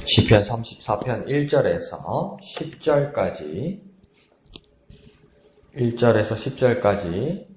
시편 34편 1절에서 10절까지 1절에서 10절까지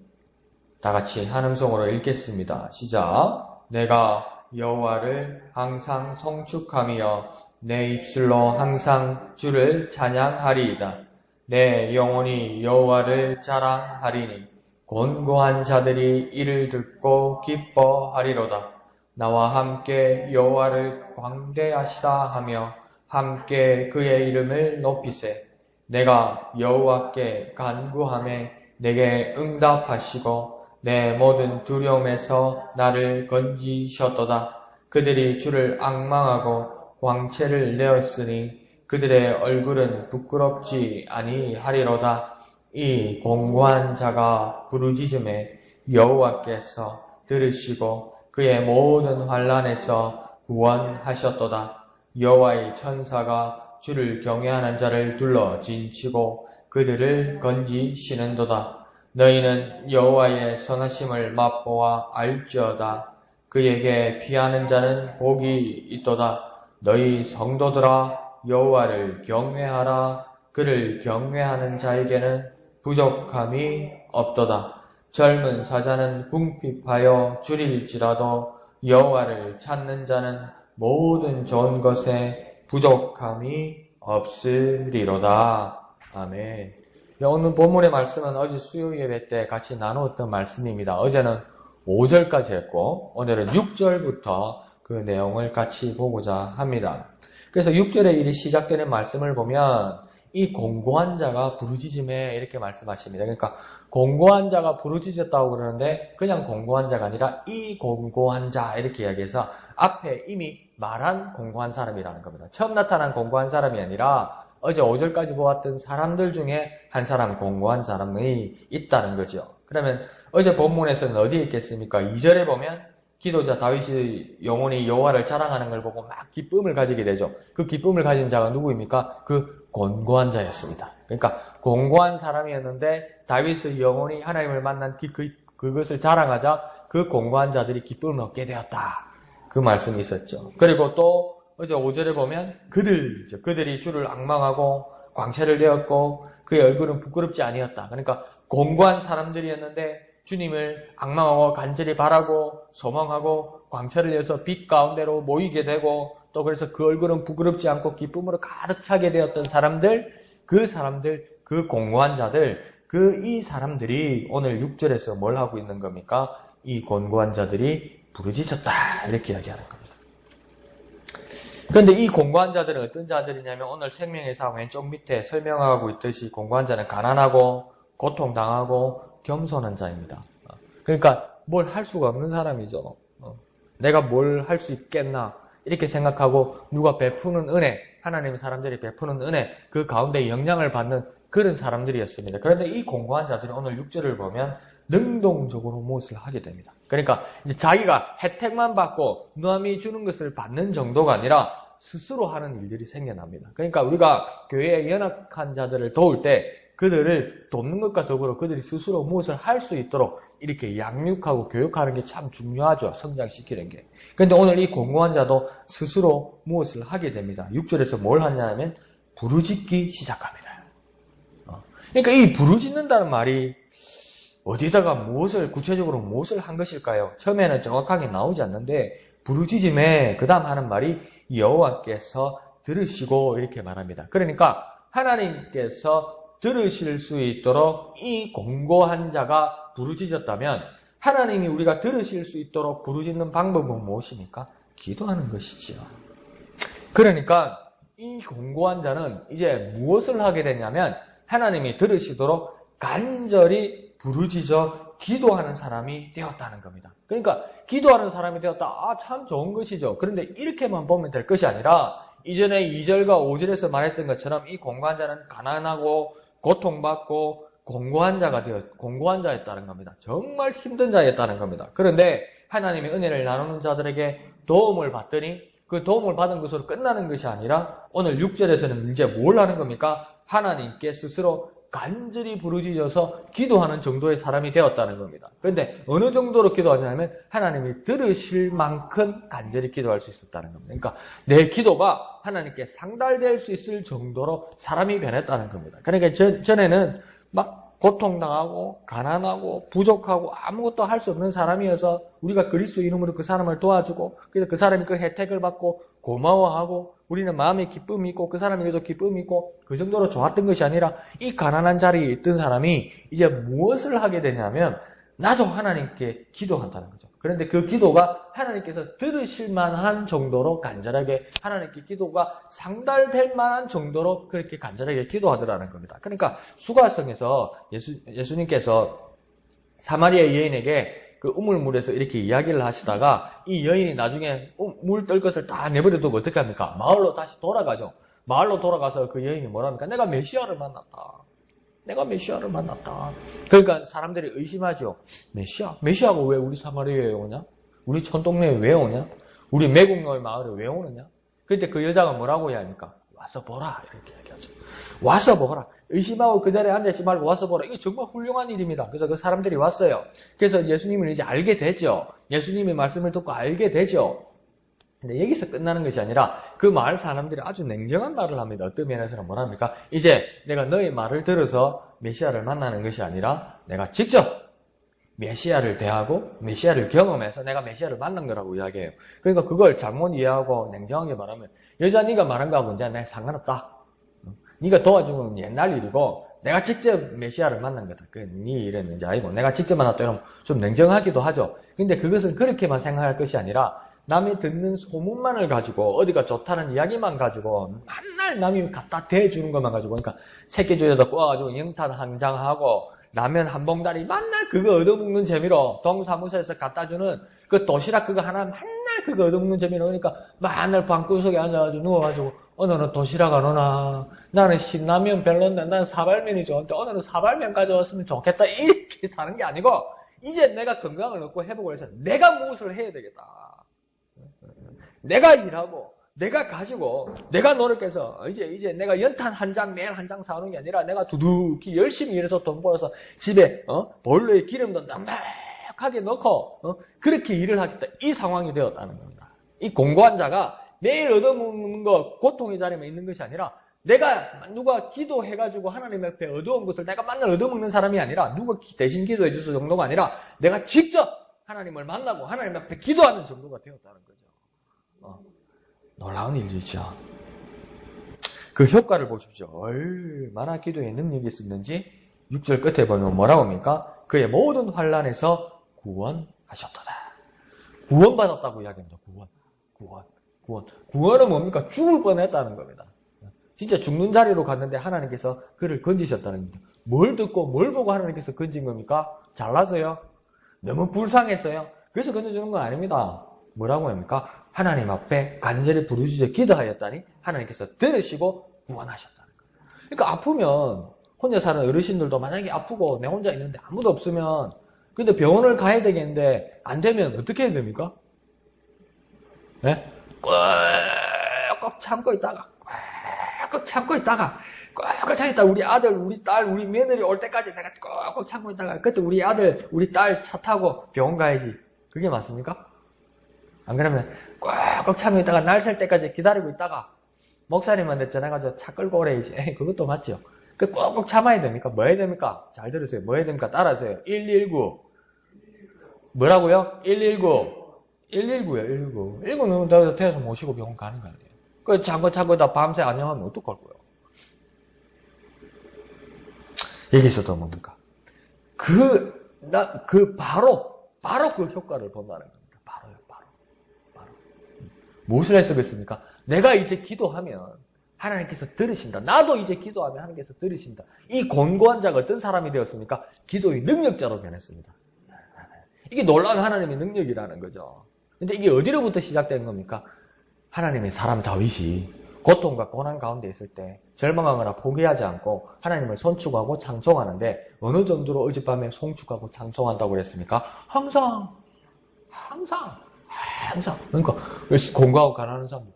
다 같이 한 음성으로 읽겠습니다. 시작. 내가 여호와를 항상 성축하며 내 입술로 항상 주를 찬양하리이다. 내 영혼이 여호와를 자랑하리니 곤고한 자들이 이를 듣고 기뻐하리로다. 나와 함께 여호와를 광대하시다 하며 함께 그의 이름을 높이세. 내가 여호와께 간구하매 내게 응답하시고 내 모든 두려움에서 나를 건지셨도다. 그들이 주를 앙망하고 광채를 내었으니 그들의 얼굴은 부끄럽지 아니하리로다. 이 공고한 자가 부르짖음에 여호와께서 들으시고 그의 모든 환난에서 구원하셨도다. 여호와의 천사가 주를 경외하는 자를 둘러 진치고 그들을 건지시는도다. 너희는 여호와의 선하심을 맛보아 알지어다. 그에게 피하는 자는 복이 있도다. 너희 성도들아 여호와를 경외하라. 그를 경외하는 자에게는 부족함이 없도다. 젊은 사자는 궁핍하여 줄일지라도 여호와를 찾는 자는 모든 좋은 것에 부족함이 없으리로다. 아멘. 오늘 본문의 말씀은 어제 수요 예배 때 같이 나누었던 말씀입니다. 어제는 5절까지 했고 오늘은 6절부터 그 내용을 같이 보고자 합니다. 그래서 6절에 일이 시작되는 말씀을 보면 이 공고한 자가 부르짖음에 이렇게 말씀하십니다. 그러니까 공고한 자가 부르짖었다고 그러는데 그냥 공고한 자가 아니라 이 공고한 자 이렇게 이야기해서 앞에 이미 말한 공고한 사람이라는 겁니다. 처음 나타난 공고한 사람이 아니라 어제 5절까지 보았던 사람들 중에 한 사람 공고한 사람이 있다는 거죠. 그러면 어제 본문에서는 어디에 있겠습니까? 2절에 보면 기도자 다윗이 영혼이 여호와를 자랑하는 걸 보고 막 기쁨을 가지게 되죠. 그 기쁨을 가진 자가 누구입니까? 그 공고한 자였습니다. 그러니까 공고한 사람이었는데 다윗의 영혼이 하나님을 만난 그것을 자랑하자 그 공고한 자들이 기쁨을 얻게 되었다. 그 말씀이 있었죠. 그리고 또 어제 5절에 보면 그들이 주를 앙망하고 광채를 내었고 그의 얼굴은 부끄럽지 아니었다. 그러니까 공고한 사람들이었는데 주님을 앙망하고 간절히 바라고 소망하고 광채를 내서 빛 가운데로 모이게 되고 또 그래서 그 얼굴은 부끄럽지 않고 기쁨으로 가득 차게 되었던 사람들, 그 공고한 자들, 이 사람들이 오늘 6절에서 뭘 하고 있는 겁니까? 이 공고한 자들이 부르짖었다. 이렇게 이야기하는 겁니다. 그런데 이 공고한 자들은 어떤 자들이냐면 오늘 생명의 사 왼쪽 밑에 설명하고 있듯이 공고한 자는 가난하고 고통당하고 겸손한 자입니다. 그러니까 뭘 할 수가 없는 사람이죠. 내가 뭘 할 수 있겠나 이렇게 생각하고 누가 베푸는 은혜, 하나님의 사람들이 베푸는 은혜 그 가운데 영향을 받는 그런 사람들이었습니다. 그런데 이 공고한 자들이 오늘 6절을 보면 능동적으로 무엇을 하게 됩니다. 그러니까 이제 자기가 혜택만 받고 남이 주는 것을 받는 정도가 아니라 스스로 하는 일들이 생겨납니다. 그러니까 우리가 교회에 연약한 자들을 도울 때 그들을 돕는 것과 더불어 그들이 스스로 무엇을 할 수 있도록 이렇게 양육하고 교육하는 게 참 중요하죠. 성장시키는 게. 그런데 오늘 이 공고한 자도 스스로 무엇을 하게 됩니다. 6절에서 뭘 하냐면 부르짖기 시작합니다. 그러니까 이 부르짖는다는 말이 어디다가 구체적으로 무엇을 한 것일까요? 처음에는 정확하게 나오지 않는데 부르짖음에 그 다음 하는 말이 여호와께서 들으시고 이렇게 말합니다. 그러니까 하나님께서 들으실 수 있도록 이 공고한 자가 부르짖었다면 하나님이 우리가 들으실 수 있도록 부르짖는 방법은 무엇입니까? 기도하는 것이지요. 그러니까 이 공고한 자는 이제 무엇을 하게 되냐면 하나님이 들으시도록 간절히 부르짖어 기도하는 사람이 되었다는 겁니다. 그러니까 기도하는 사람이 되었다. 참 좋은 것이죠. 그런데 이렇게만 보면 될 것이 아니라 이전에 2절과 5절에서 말했던 것처럼 이 공고한 자는 가난하고 고통받고 공고한 자였다는 겁니다. 정말 힘든 자였다는 겁니다. 그런데 하나님의 은혜를 나누는 자들에게 도움을 받더니 그 도움을 받은 것으로 끝나는 것이 아니라 오늘 6절에서는 이제 뭘 하는 겁니까? 하나님께 스스로 간절히 부르짖어서 기도하는 정도의 사람이 되었다는 겁니다. 그런데 어느 정도로 기도하냐면 하나님이 들으실 만큼 간절히 기도할 수 있었다는 겁니다. 그러니까 내 기도가 하나님께 상달될 수 있을 정도로 사람이 변했다는 겁니다. 그러니까 전에는 막 고통당하고 가난하고 부족하고 아무것도 할 수 없는 사람이어서 우리가 그리스도 이름으로 그 사람을 도와주고 그래서 그 사람이 그 혜택을 받고 고마워하고 우리는 마음에 기쁨이 있고 그 사람에게도 기쁨이 있고 그 정도로 좋았던 것이 아니라 이 가난한 자리에 있던 사람이 이제 무엇을 하게 되냐면 나도 하나님께 기도한다는 거죠. 그런데 그 기도가 하나님께서 들으실 만한 정도로 간절하게 하나님께 기도가 상달될 만한 정도로 그렇게 간절하게 기도하더라는 겁니다. 그러니까 수가성에서 예수님께서 사마리아 여인에게 그 우물물에서 이렇게 이야기를 하시다가 이 여인이 나중에 물 뜰 것을 다 내버려 두고 어떻게 합니까? 마을로 다시 돌아가죠. 마을로 돌아가서 그 여인이 뭐랍니까? 내가 메시아를 만났다. 내가 메시아를 만났다. 그러니까 사람들이 의심하죠. 메시아가 왜 우리 사마리아에 오냐? 우리 촌동네에 왜 오냐? 우리 매국노의 마을에 왜 오느냐? 그때 그 여자가 뭐라고 해야 합니까? 와서 보라 이렇게 얘기하죠. 와서 보라. 의심하고 그 자리에 앉아있지 말고 와서 보라. 이게 정말 훌륭한 일입니다. 그래서 그 사람들이 왔어요. 그래서 예수님을 이제 알게 되죠. 예수님의 말씀을 듣고 알게 되죠. 근데 여기서 끝나는 것이 아니라 그 마을 사람들이 아주 냉정한 말을 합니다. 어떤 면에서는 뭐랍니까? 이제 내가 너의 말을 들어서 메시아를 만나는 것이 아니라 내가 직접 메시아를 대하고 메시아를 경험해서 내가 메시아를 만난 거라고 이야기해요. 그러니까 그걸 잘못 이해하고 냉정하게 말하면 여자 네가 말한 거하고 이제 내가 상관없다. 네가 도와주면 옛날 일이고 내가 직접 메시아를 만난 거다. 네 일은 이제 아니고 내가 직접 만났다 이러면 좀 냉정하기도 하죠. 근데 그것은 그렇게만 생각할 것이 아니라 남이 듣는 소문만을 가지고 어디가 좋다는 이야기만 가지고 맨날 남이 갖다 대주는 것만 가지고 그러니까 새끼줄에다 꼬아가지고 영탄 한 장하고 라면 한 봉다리 맨날 그거 얻어먹는 재미로 동사무소에서 갖다주는 그 도시락 그거 하나 맨날 그거 얻어먹는 재미로 그러니까 맨날 방구석에 앉아가지고 누워가지고 오늘은 도시락 안 오나 나는 신라면 별론데 나는 사발면이 좋은데 오늘은 사발면 가져왔으면 좋겠다 이렇게 사는 게 아니고 이제 내가 건강을 얻고 회복을 해서 내가 무엇을 해야 되겠다. 내가 일하고, 내가 가지고, 내가 노력해서, 이제 내가 연탄 한 장, 매일 한 장 사오는 게 아니라 내가 두둑히 열심히 일해서 돈 벌어서 집에, 보일러에 기름도 넉넉하게 넣고, 그렇게 일을 하겠다. 이 상황이 되었다는 겁니다. 이 공고한 자가 매일 얻어먹는 거, 고통의 자리에 있는 것이 아니라 누가 기도해가지고 하나님 앞에 얻어온 것을 내가 맨날 얻어먹는 사람이 아니라 누가 대신 기도해줘서 정도가 아니라 내가 직접 하나님을 만나고 하나님 앞에 기도하는 정도가 되었다는 거죠. 놀라운 일이죠. 그 효과를 보십시오. 얼마나 기도에 능력이 있었는지 6절 끝에 보면 뭐라고 합니까? 그의 모든 환난에서 구원하셨도다. 구원받았다고 이야기합니다. 구원은 뭡니까? 죽을 뻔했다는 겁니다. 진짜 죽는 자리로 갔는데 하나님께서 그를 건지셨다는 겁니다. 뭘 듣고 뭘 보고 하나님께서 건진 겁니까? 잘나서요? 너무 불쌍했어요? 그래서 건져주는 건 아닙니다. 뭐라고 합니까? 하나님 앞에 간절히 부르짖어 기도하였다니 하나님께서 들으시고 구원하셨다는 거예요. 그러니까 아프면 혼자 사는 어르신들도 만약에 아프고 내 혼자 있는데 아무도 없으면 근데 병원을 가야 되겠는데 안 되면 어떻게 해야 됩니까? 네? 꼭 참고 있다가 꼭 참고 있다가 우리 아들, 우리 딸, 우리 며느리 올 때까지 내가 꼭 참고 있다가 그때 우리 아들, 우리 딸 차 타고 병원 가야지. 그게 맞습니까? 안 그러면 꽉꽉 참고 있다가 날 셀 때까지 기다리고 있다가 목사님한테 전화가지고 차 끌고 오래야지. 그것도 맞죠. 그 꽉꽉 참아야 됩니까? 뭐 해야 됩니까? 잘 들으세요. 뭐 해야 됩니까? 따라하세요. 119. 뭐라고요? 119. 119요, 119. 119는 대서 모시고 병원 가는 거 아니에요. 그 참고 밤새 안녕하면 어떡할 거예요? 여기서도 뭡니까? 바로 그 효과를 본다는 겁니다. 바로. 무엇을 해석했습니까? 내가 이제 기도하면 하나님께서 들으신다. 나도 이제 기도하면 하나님께서 들으신다. 이 권고한 자가 어떤 사람이 되었습니까? 기도의 능력자로 변했습니다. 이게 놀라운 하나님의 능력이라는 거죠. 근데 이게 어디로부터 시작된 겁니까? 하나님의 사람 다윗이 고통과 고난 가운데 있을 때 절망하거나 포기하지 않고 하나님을 son축하고 찬송하는데 어느 정도로 어젯밤에 송축하고 찬송한다고 그랬습니까? 항상. 그러니까 공부하고 가난한 사람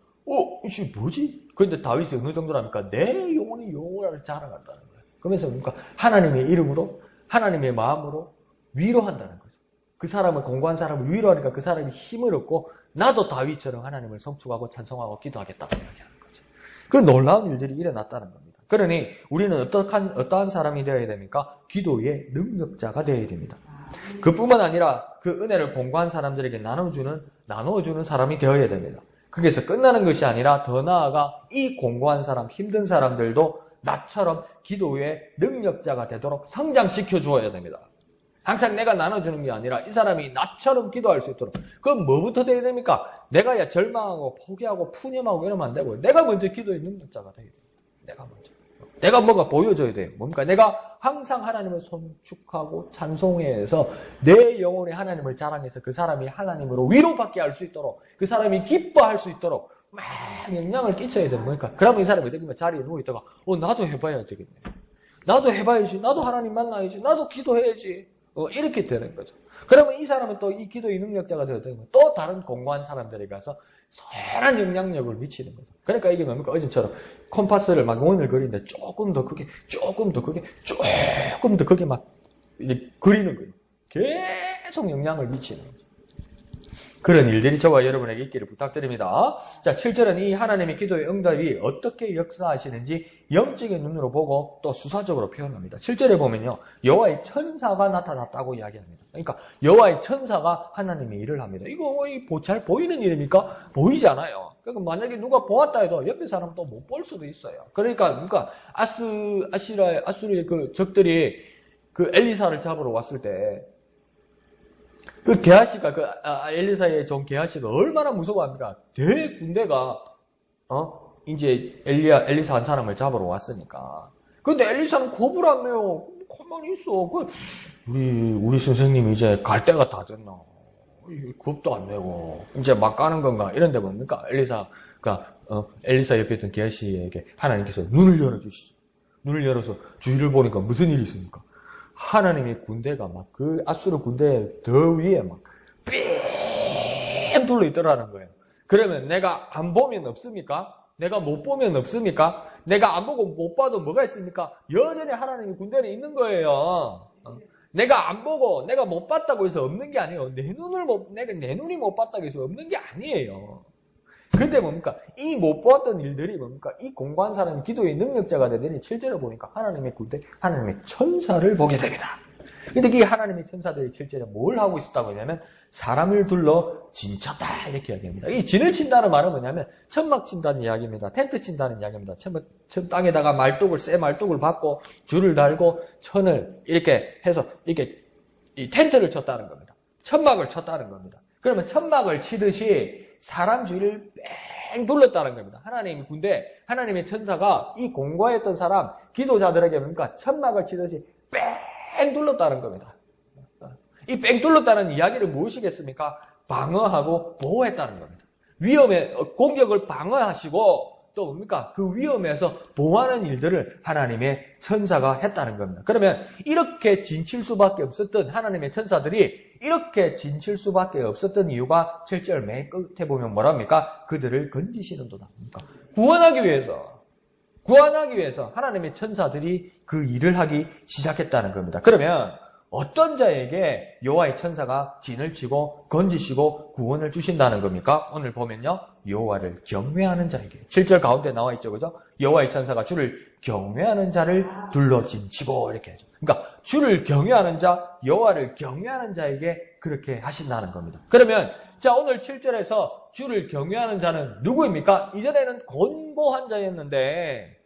이게 뭐지? 그런데 다윗이 어느 정도랍니까? 내 영혼이 여호와를 자랑한다는 거예요. 그러면서 뭡니까? 하나님의 이름으로, 하나님의 마음으로 위로한다는 거죠. 그 사람을, 공고한 사람을 위로하니까 그 사람이 힘을 얻고 나도 다윗처럼 하나님을 성축하고 찬송하고 기도하겠다고 이야기하는 거죠. 그 놀라운 일들이 일어났다는 겁니다. 그러니 우리는 어떠한 사람이 되어야 됩니까? 기도의 능력자가 되어야 됩니다. 그뿐만 아니라 그 은혜를 공고한 사람들에게 나눠주는 사람이 되어야 됩니다. 거기서 끝나는 것이 아니라 더 나아가 이 공고한 사람, 힘든 사람들도 나처럼 기도의 능력자가 되도록 성장시켜 주어야 됩니다. 항상 내가 나눠주는 게 아니라 이 사람이 나처럼 기도할 수 있도록. 그럼 뭐부터 돼야 됩니까? 내가 절망하고 포기하고 푸념하고 이러면 안 되고 내가 먼저 기도의 능력자가 돼야 됩니다. 내가 먼저. 내가 뭔가 보여줘야 돼요. 뭡니까? 내가 항상 하나님을 son축하고 찬송해서 내 영혼에 하나님을 자랑해서 그 사람이 하나님으로 위로받게 할 수 있도록, 그 사람이 기뻐할 수 있도록 막 영향을 끼쳐야 되는 거니까. 그러면 이 사람이 어떻게 보면 자리에 누워있다가 나도 해봐야 되겠네. 나도 해봐야지. 나도 하나님 만나야지. 나도 기도해야지. 이렇게 되는 거죠. 그러면 이 사람은 또 이 기도의 능력자가 되어야 되는 거예요. 또 다른 공고한 사람들에게 가서 선한 영향력을 미치는 거죠. 그러니까 이게 뭡니까? 어제처럼 컴파스를 막 원을 그리는데 조금 더 크게, 조금 더 크게, 조금 더 크게 막 이제 그리는 거예요. 계속 영향을 미치는 거죠. 그런 일들이 저와 여러분에게 있기를 부탁드립니다. 자, 7절은 이 하나님의 기도의 응답이 어떻게 역사하시는지 영적인 눈으로 보고 또 수사적으로 표현합니다. 7절에 보면요, 여호와의 천사가 나타났다고 이야기합니다. 그러니까 여호와의 천사가 하나님의 일을 합니다. 이거 잘 보이는 일입니까? 보이지 않아요. 그러니까 만약에 누가 보았다 해도 옆에 사람은 또 못 볼 수도 있어요. 그러니까 아수르의 그 적들이 그 엘리사를 잡으러 왔을 때 그 게하시가, 엘리사의 종 게하시가 얼마나 무서워합니까? 대군대가, 이제 엘리사 한 사람을 잡으러 왔으니까. 근데 엘리사는 겁을 안 내요. 가만히 있어. 우리 선생님이 이제 갈 때가 다 됐나. 겁도 안 내고, 이제 막 가는 건가. 이런데 뭡니까? 엘리사 옆에 있던 게하시에게 하나님께서 눈을 열어주시죠. 눈을 열어서 주위를 보니까 무슨 일이 있습니까? 하나님의 군대가 막 그 아수르 군대 더 위에 막 뺑 둘러 있더라는 거예요. 그러면 내가 안 보면 없습니까? 내가 못 보면 없습니까? 내가 안 보고 못 봐도 뭐가 있습니까? 여전히 하나님의 군대는 있는 거예요. 내가 안 보고 내가 못 봤다고 해서 없는 게 아니에요. 내 눈이 못 봤다고 해서 없는 게 아니에요. 근데 뭡니까? 이 못 보았던 일들이 뭡니까? 이 공고한 사람이 기도의 능력자가 되더니 7절에 보니까 하나님의 군대, 하나님의 천사를 보게 됩니다. 근데 이 하나님의 천사들이 7절에 뭘 하고 있었다고 하냐면 사람을 둘러 진쳤다 이렇게 이야기합니다. 이 진을 친다는 말은 뭐냐면 천막 친다는 이야기입니다. 텐트 친다는 이야기입니다. 땅에다가 새 말뚝을 박고 줄을 달고 천을 이렇게 해서 이렇게 이 텐트를 쳤다는 겁니다. 천막을 쳤다는 겁니다. 그러면 천막을 치듯이 사람 주위를 뺑 둘렀다는 겁니다. 하나님의 군대, 하나님의 천사가 이 공고했던 사람, 기도자들에게 뭡니까? 천막을 치듯이 뺑 둘렀다는 겁니다. 이 뺑 둘렀다는 이야기는 무엇이겠습니까? 방어하고 보호했다는 겁니다. 공격을 방어하시고 또 뭡니까? 그 위험에서 보호하는 일들을 하나님의 천사가 했다는 겁니다. 그러면 이렇게 진칠 수밖에 없었던 하나님의 천사들이 이렇게 진칠 수밖에 없었던 이유가 7절 맨 끝에 보면 뭐랍니까? 그들을 건지시는 도다. 구원하기 위해서 하나님의 천사들이 그 일을 하기 시작했다는 겁니다. 그러면 어떤 자에게 여호와의 천사가 진을 치고 건지시고 구원을 주신다는 겁니까? 오늘 보면요. 여호와를 경외하는 자에게. 7절 가운데 나와 있죠. 그죠? 여호와의 천사가 주를 경외하는 자를 둘러 진치고 이렇게 하죠. 그러니까 주를 경외하는 자, 여호와를 경외하는 자에게 그렇게 하신다는 겁니다. 그러면 자, 오늘 7절에서 주를 경외하는 자는 누구입니까? 이전에는 곤고한 자였는데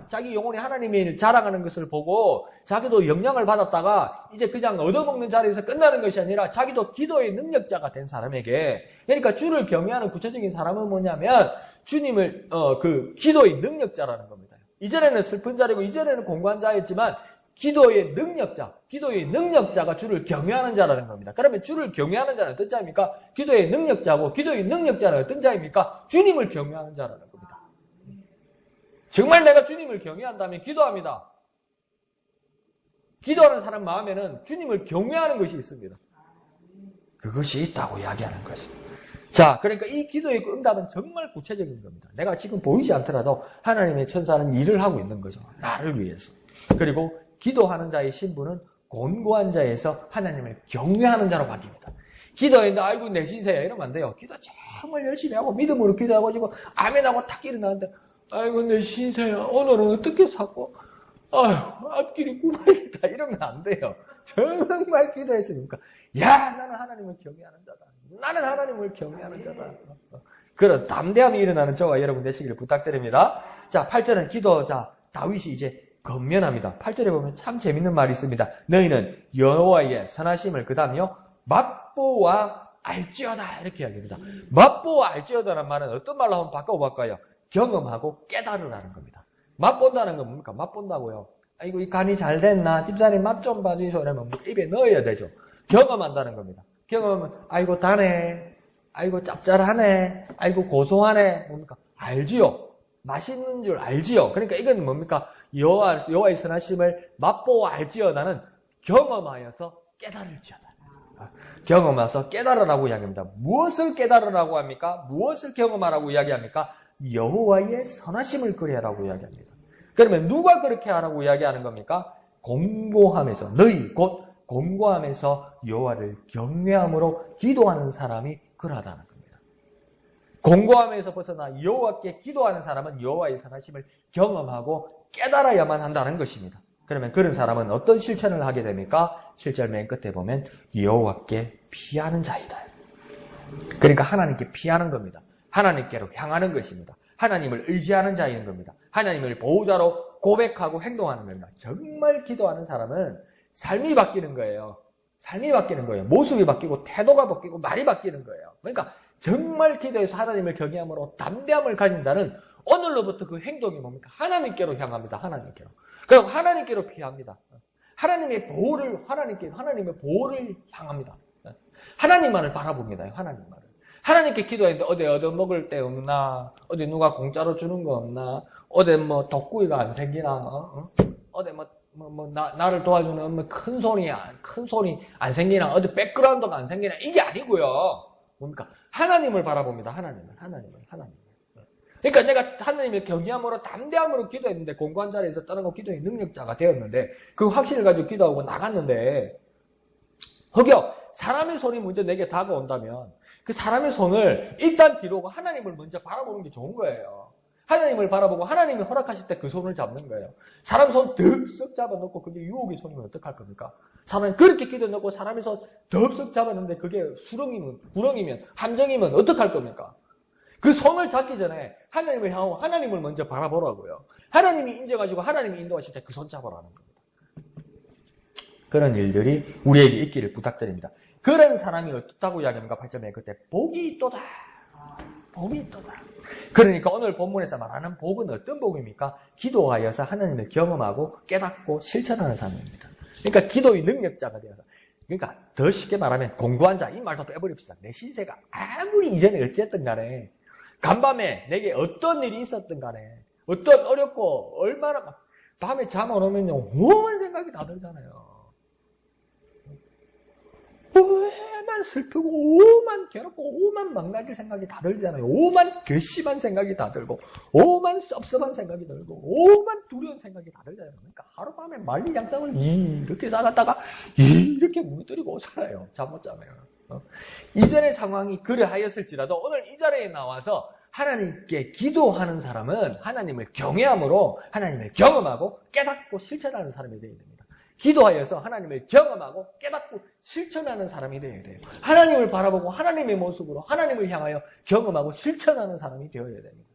자기 영혼이 하나님의 자랑하는 것을 보고 자기도 영향을 받았다가 이제 그냥 얻어먹는 자리에서 끝나는 것이 아니라 자기도 기도의 능력자가 된 사람에게, 그러니까 주를 경외하는 구체적인 사람은 뭐냐면 주님을 그 기도의 능력자라는 겁니다. 이전에는 슬픈 자리고 이전에는 공고한 자였지만 기도의 능력자가 주를 경외하는 자라는 겁니다. 그러면 주를 경외하는 자는 어떤 자입니까? 기도의 능력자고 기도의 능력자는 어떤 자입니까? 주님을 경외하는 자라는 겁니다. 정말 내가 주님을 경외한다면 기도합니다. 기도하는 사람 마음에는 주님을 경외하는 것이 있습니다. 그것이 있다고 이야기하는 것입니다. 자, 그러니까 이 기도의 응답은 정말 구체적인 겁니다. 내가 지금 보이지 않더라도 하나님의 천사는 일을 하고 있는 거죠. 나를 위해서. 그리고 기도하는 자의 신분은 곤고한 자에서 하나님을 경외하는 자로 바뀝니다. 기도했는데 아이고 내 신세야 이러면 안 돼요. 기도 정말 열심히 하고 믿음으로 기도하고 아멘하고 탁 일어나는데 아이고 내 신세야 오늘은 어떻게 살고 아휴 앞길이 구멍이다 이러면 안 돼요. 정말 기도했으니까 야 나는 하나님을 경외하는 자다. 나는 하나님을 경외하는 자다. 그런 담대함이 일어나는 저와 여러분 되시기를 부탁드립니다. 자 8절은 기도자 다윗이 이제 건면합니다. 8절에 보면 참 재밌는 말이 있습니다. 너희는 여호와의 선하심을 그 다음요 맛보아 알지어다 이렇게 이야기합니다. 맛보아 알지어다라는 말은 어떤 말로 한번 바꿔볼까요? 경험하고 깨달으라는 겁니다. 맛본다는 건 뭡니까? 맛본다고요. 아이고 이 간이 잘 됐나? 집사님 맛 좀 봐주소 이러면 입에 넣어야 되죠. 경험한다는 겁니다. 경험하면 아이고 다네, 아이고 짭짤하네, 아이고 고소하네 뭡니까? 알지요. 맛있는 줄 알지요. 그러니까 이건 뭡니까? 여호와의 선하심을 맛보아 알지어다는 경험하여서 깨달을지어다. 경험해서 깨달으라고 이야기합니다. 무엇을 깨달으라고 합니까? 무엇을 경험하라고 이야기합니까? 여호와의 선하심을 그리하라고 이야기합니다. 그러면 누가 그렇게 하라고 이야기하는 겁니까? 공고함에서 너희 곧 공고함에서 여호와를 경외함으로 기도하는 사람이 그러하다는 겁니다. 공고함에서 벗어나 여호와께 기도하는 사람은 여호와의 선하심을 경험하고 깨달아야만 한다는 것입니다. 그러면 그런 사람은 어떤 실천을 하게 됩니까? 7절 맨 끝에 보면 여호와께 피하는 자이다. 그러니까 하나님께 피하는 겁니다. 하나님께로 향하는 것입니다. 하나님을 의지하는 자인 겁니다. 하나님을 보호자로 고백하고 행동하는 겁니다. 정말 기도하는 사람은 삶이 바뀌는 거예요. 삶이 바뀌는 거예요. 모습이 바뀌고 태도가 바뀌고 말이 바뀌는 거예요. 그러니까 정말 기도해서 하나님을 경외함으로 담대함을 가진다는 오늘로부터 그 행동이 뭡니까? 하나님께로 향합니다. 하나님께로. 그럼 하나님께로 피합니다. 하나님의 보호를 하나님의 보호를 향합니다. 하나님만을 바라봅니다. 하나님만을. 하나님께 기도했는데 어디 얻어먹을 데 없나? 어디 누가 공짜로 주는 거 없나? 어디 뭐 덕구이가 안 생기나? 어디 나를 도와주는 큰 손이 안 생기나? 어디 백그라운드가 안 생기나? 이게 아니고요. 뭡니까? 하나님을 바라봅니다. 하나님을. 그러니까 내가 하나님의 경외함으로 담대함으로 기도했는데 공고한 자리에서 떠나고 기도의 능력자가 되었는데 그 확신을 가지고 기도하고 나갔는데 혹여 사람의 손이 먼저 내게 다가온다면 그 사람의 손을 일단 뒤로 오고 하나님을 먼저 바라보는 게 좋은 거예요. 하나님을 바라보고 하나님이 허락하실 때 그 손을 잡는 거예요. 사람 손 덥석 잡아놓고 그게 유혹의 손이면 어떡할 겁니까? 사람이 그렇게 기도해놓고 사람의 손 덥석 잡았는데 그게 구렁이면 함정이면 어떡할 겁니까? 그 손을 잡기 전에 하나님을 향하고 하나님을 먼저 바라보라고요. 하나님이 인정하시고 하나님이 인도하실 때 그 손 잡으라는 겁니다. 그런 일들이 우리에게 있기를 부탁드립니다. 그런 사람이 어떻다고 이야기합니까? 8절에 그때 복이 있도다. 복이 있도다. 그러니까 오늘 본문에서 말하는 복은 어떤 복입니까? 기도하여서 하나님을 경험하고 깨닫고 실천하는 사람입니다. 그러니까 기도의 능력자가 되어서 그러니까 더 쉽게 말하면 공고한 자 이 말도 빼버립시다. 내 신세가 아무리 이전에 어찌했든 간에 간밤에 내게 어떤 일이 있었든 간에 어떤 어렵고 얼마나 밤에 잠 안 오면요 오만 생각이 다 들잖아요. 오만 슬프고 오만 괴롭고 오만 망가질 생각이 다 들잖아요. 오만 괘씸한 생각이 다 들고 오만 섭섭한 생각이 들고 오만 두려운 생각이 다 들잖아요. 그러니까 하룻밤에 만리장성을 이렇게 살았다가 이렇게 무너뜨리고 살아요. 잠 못 자면. 이전의 상황이 그러하였을지라도 오늘 이 자리에 나와서 하나님께 기도하는 사람은 하나님을 경외함으로 하나님을 경험하고 깨닫고 실천하는 사람이 되어야 됩니다. 기도하여서 하나님을 경험하고 깨닫고 실천하는 사람이 되어야 돼요. 하나님을 바라보고 하나님의 모습으로 하나님을 향하여 경험하고 실천하는 사람이 되어야 됩니다.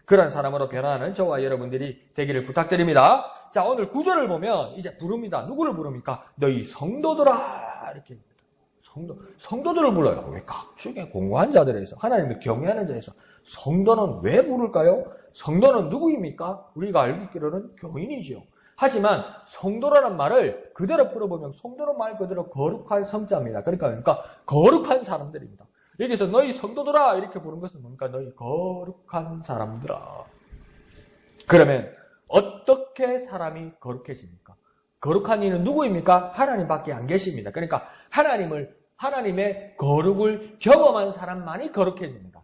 그런 사람으로 변화하는 저와 여러분들이 되기를 부탁드립니다. 자, 오늘 9절을 보면 이제 부릅니다. 누구를 부릅니까? 너희 성도들아 이렇게 성도들을 불러요. 왜 각중의 공고한 자들에서 하나님을 경외하는 자에서 성도는 왜 부를까요? 성도는 누구입니까? 우리가 알고 있기로는 교인이죠. 하지만 성도라는 말을 그대로 풀어보면 성도는 말 그대로 거룩한 성자입니다. 그러니까 거룩한 사람들입니다. 여기서 너희 성도들아 이렇게 부른 것은 뭡니까? 너희 거룩한 사람들아. 그러면 어떻게 사람이 거룩해집니까? 거룩한 이는 누구입니까? 하나님밖에 안 계십니다. 그러니까 하나님을 하나님의 거룩을 경험한 사람만이 거룩해집니다.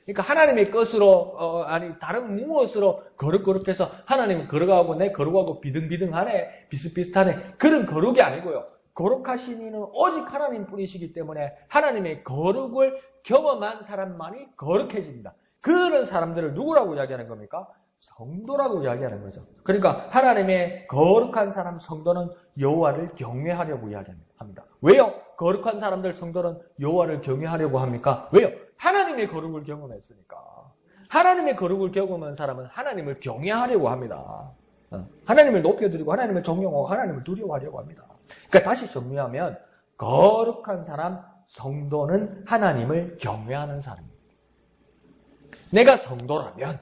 그러니까 하나님의 것으로 다른 무엇으로 거룩해서 하나님은 거룩하고 내 거룩하고 비등비등하네, 비슷비슷하네, 그런 거룩이 아니고요. 거룩하신 이는 오직 하나님뿐이시기 때문에 하나님의 거룩을 경험한 사람만이 거룩해집니다. 그런 사람들을 누구라고 이야기하는 겁니까? 성도라고 이야기하는 거죠. 그러니까 하나님의 거룩한 사람 성도는 여호와를 경외하려고 이야기합니다. 왜요? 거룩한 사람들 성도는 여호와를 경외하려고 합니까? 왜요? 하나님의 거룩을 경험했으니까. 하나님의 거룩을 경험한 사람은 하나님을 경외하려고 합니다. 하나님을 높여드리고 하나님을 존경하고 하나님을 두려워하려고 합니다. 그러니까 다시 정리하면 거룩한 사람 성도는 하나님을 경외하는 사람입니다. 내가 성도라면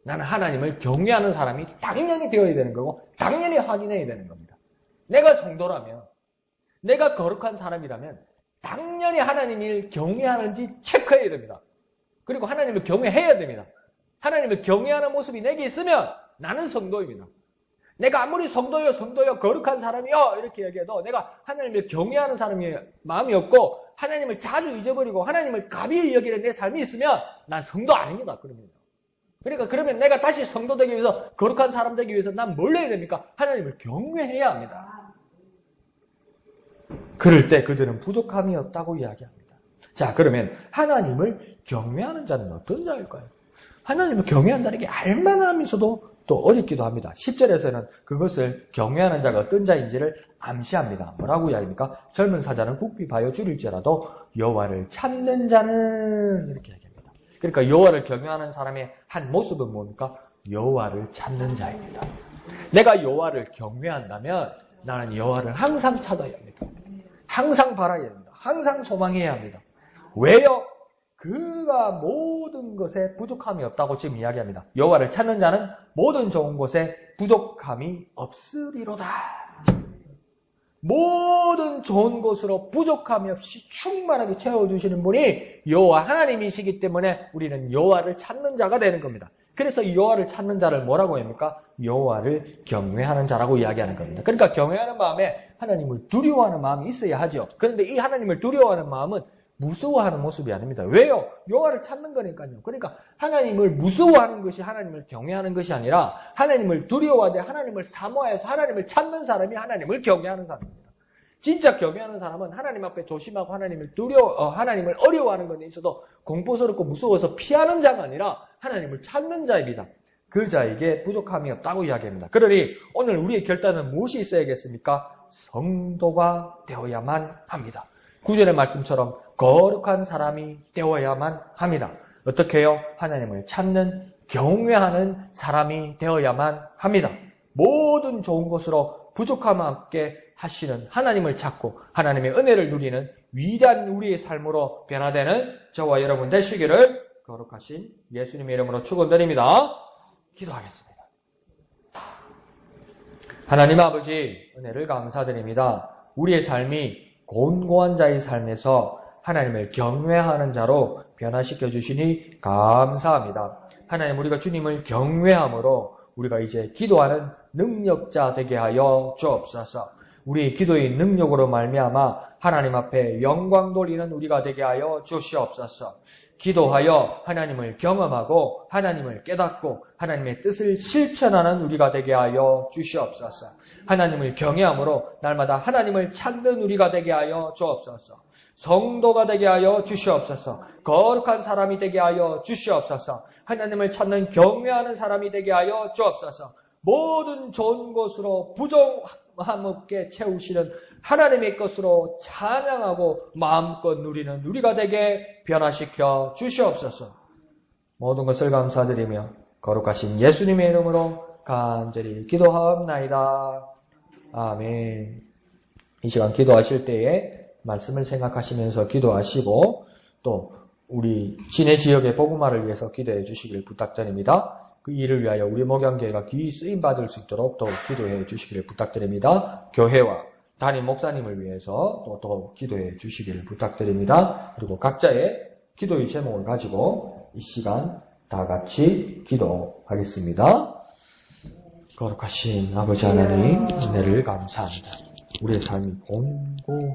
나는 하나님을 경외하는 사람이 당연히 되어야 되는 거고 당연히 확인해야 되는 겁니다. 내가 성도라면, 내가 거룩한 사람이라면 당연히 하나님을 경외하는지 체크해야 됩니다. 그리고 하나님을 경외해야 됩니다. 하나님을 경외하는 모습이 내게 있으면 나는 성도입니다. 내가 아무리 성도요 거룩한 사람이요 이렇게 얘기해도 내가 하나님을 경외하는 사람이 마음이 없고 하나님을 자주 잊어버리고 하나님을 가비히 여기는 내 삶이 있으면 난 성도 아닙니다. 그러면 내가 다시 성도 되기 위해서, 거룩한 사람 되기 위해서 난 뭘 해야 됩니까? 하나님을 경외해야 합니다. 그럴 때 그들은 부족함이 없다고 이야기합니다. 자, 그러면 하나님을 경외하는 자는 어떤 자일까요? 하나님을 경외한다는 게 알만하면서도 또 어렵기도 합니다. 10절에서는 그것을 경외하는 자가 어떤 자인지를 암시합니다. 뭐라고 이야기합니까? 젊은 사자는 굽히 바여 줄일지라도 여호와를 찾는 자는 이렇게 얘기합니다. 그러니까 여호와를 경외하는 사람의 한 모습은 뭡니까? 여호와를 찾는 자입니다. 내가 여호와를 경외한다면 나는 여호와를 항상 찾아야 합니다. 항상 바라야 합니다. 항상 소망해야 합니다. 왜요? 그가 모든 것에 부족함이 없다고 지금 이야기합니다. 여호와를 찾는 자는 모든 좋은 것에 부족함이 없으리로다. 모든 좋은 것으로 부족함이 없이 충만하게 채워주시는 분이 여호와 하나님이시기 때문에 우리는 여호와를 찾는 자가 되는 겁니다. 그래서 여호와를 찾는 자를 뭐라고 합니까? 여호와를 경외하는 자라고 이야기하는 겁니다. 그러니까 경외하는 마음에 하나님을 두려워하는 마음이 있어야 하죠. 그런데 이 하나님을 두려워하는 마음은 무서워하는 모습이 아닙니다. 왜요? 여호와를 찾는 거니까요. 그러니까 하나님을 무서워하는 것이 하나님을 경외하는 것이 아니라 하나님을 두려워하되 하나님을 사모해서 하나님을 찾는 사람이 하나님을 경외하는 사람입니다. 진짜 경외하는 사람은 하나님 앞에 조심하고 하나님을 하나님을 어려워하는 것에 있어도 공포스럽고 무서워서 피하는 자가 아니라 하나님을 찾는 자입니다. 그 자에게 부족함이 없다고 이야기합니다. 그러니 오늘 우리의 결단은 무엇이 있어야겠습니까? 성도가 되어야만 합니다. 9절의 말씀처럼 거룩한 사람이 되어야만 합니다. 어떻게 해요? 하나님을 찾는, 경외하는 사람이 되어야만 합니다. 모든 좋은 것으로 부족함 없게 하시는 하나님을 찾고 하나님의 은혜를 누리는 위대한 우리의 삶으로 변화되는 저와 여러분 되시기를 거룩하신 예수님의 이름으로 축원드립니다. 기도하겠습니다. 하나님 아버지, 은혜를 감사드립니다. 우리의 삶이 곤고한 자의 삶에서 하나님을 경외하는 자로 변화시켜 주시니 감사합니다. 하나님, 우리가 주님을 경외함으로 우리가 이제 기도하는 능력자 되게 하여 주옵소서. 우리의 기도의 능력으로 말미암아 하나님 앞에 영광 돌리는 우리가 되게 하여 주시옵소서. 기도하여 하나님을 경험하고 하나님을 깨닫고 하나님의 뜻을 실천하는 우리가 되게 하여 주시옵소서. 하나님을 경외함으로 날마다 하나님을 찾는 우리가 되게 하여 주옵소서. 성도가 되게 하여 주시옵소서. 거룩한 사람이 되게 하여 주시옵소서. 하나님을 찾는 경외하는 사람이 되게 하여 주옵소서. 모든 좋은 것으로 부족함 없게 채우시는 하나님의 것으로 찬양하고 마음껏 누리는 우리가 되게 변화시켜 주시옵소서. 모든 것을 감사드리며 거룩하신 예수님의 이름으로 간절히 기도하옵나이다. 아멘. 이 시간 기도하실 때에 말씀을 생각하시면서 기도하시고 또 우리 진해 지역의 복음화를 위해서 기도해 주시길 부탁드립니다. 그 일을 위하여 우리 목양교회가 귀히 쓰임받을 수 있도록 더욱 기도해 주시기를 부탁드립니다. 교회와 담임 목사님을 위해서 또 기도해 주시기를 부탁드립니다. 그리고 각자의 기도의 제목을 가지고 이 시간 다 같이 기도하겠습니다. 거룩하신 아버지 하나님, 은혜를 감사합니다. 우리의 삶이 곤고한